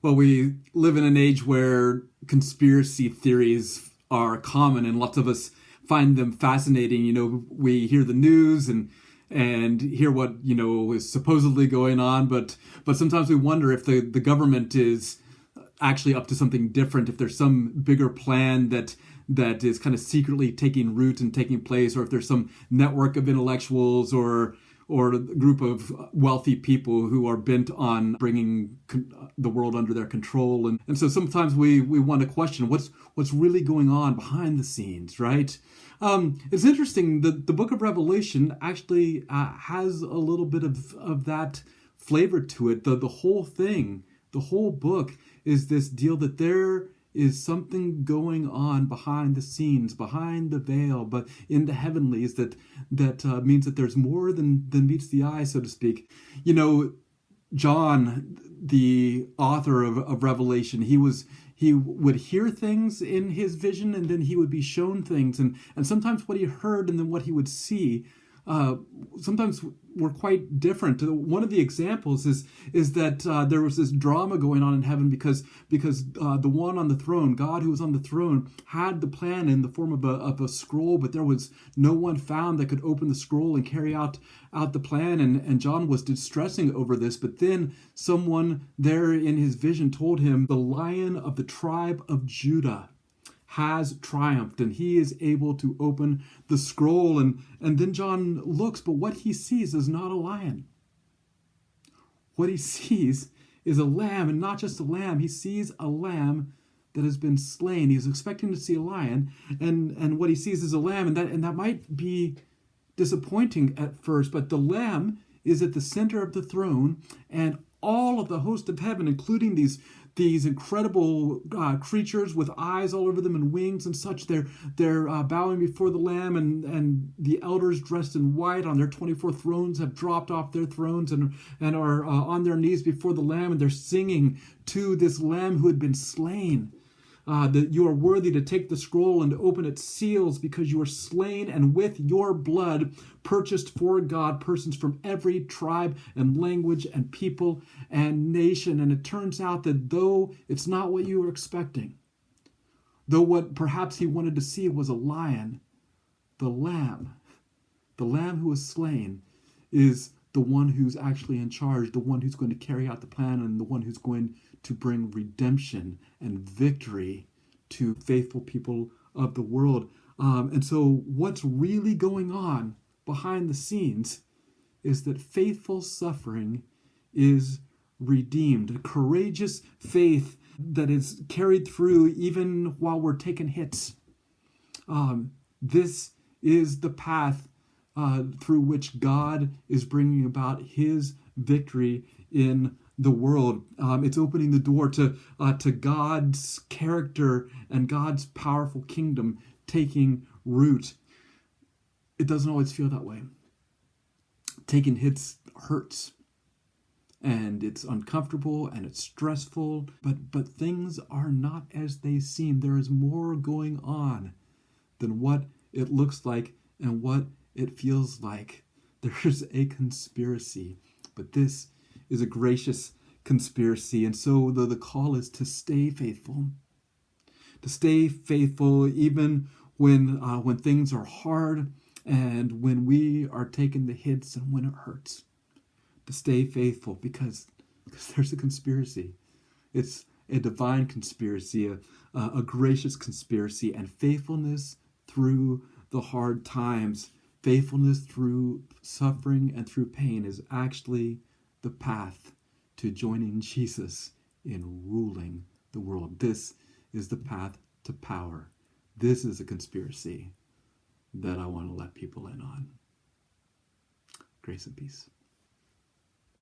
Well, we live in an age where conspiracy theories are common, and lots of us find them fascinating. We hear the news and hear what is supposedly going on, but sometimes we wonder if the government is actually up to something different, if there's some bigger plan that is kind of secretly taking root and taking place, or if there's some network of intellectuals or a group of wealthy people who are bent on bringing the world under their control. And so sometimes we want to question what's really going on behind the scenes, right? It's interesting that the book of Revelation actually has a little bit of that flavor to it. The whole thing, the whole book is this deal that there is something going on behind the scenes, behind the veil, but in the heavenlies that means that there's more than meets the eye, so to speak. John, the author of Revelation, he would hear things in his vision, and then he would be shown things, and sometimes what he heard and then what he would see sometimes were quite different. One of the examples is that there was this drama going on in heaven because the one on the throne, God who was on the throne, had the plan in the form of a scroll, but there was no one found that could open the scroll and carry out the plan. And John was distressing over this, but then someone there in his vision told him, the Lion of the tribe of Judah has triumphed, and he is able to open the scroll. And then John looks, but what he sees is not a lion. What he sees is a lamb, and not just a lamb. He sees a lamb that has been slain. He's expecting to see a lion, and what he sees is a lamb, and that might be disappointing at first, but the lamb is at the center of the throne, and all of the host of heaven, including these incredible creatures with eyes all over them and wings and such, they're bowing before the Lamb, and the elders dressed in white on their 24 thrones have dropped off their thrones and are on their knees before the Lamb, and they're singing to this Lamb who had been slain. That you are worthy to take the scroll and open its seals, because you are slain, and with your blood purchased for God persons from every tribe and language and people and nation. And it turns out that though it's not what you were expecting, though what perhaps he wanted to see was a lion, the lamb who was slain is the one who's actually in charge, the one who's going to carry out the plan, and the one who's going to bring redemption and victory to faithful people of the world. And so what's really going on behind the scenes is that faithful suffering is redeemed. Courageous faith that is carried through even while we're taking hits. This is the path through which God is bringing about his victory in the world. It's opening the door to God's character and God's powerful kingdom taking root. It doesn't always feel that way. Taking hits hurts, and it's uncomfortable and it's stressful, but things are not as they seem. There is more going on than what it looks like and what it feels like. There's a conspiracy, but this is a gracious conspiracy. And so the call is to stay faithful. To stay faithful even when things are hard and when we are taking the hits and when it hurts. To stay faithful because there's a conspiracy. It's a divine conspiracy, a gracious conspiracy, and faithfulness through the hard times, faithfulness through suffering and through pain is actually the path to joining Jesus in ruling the world. This is the path to power. This is a conspiracy that I want to let people in on. Grace and peace.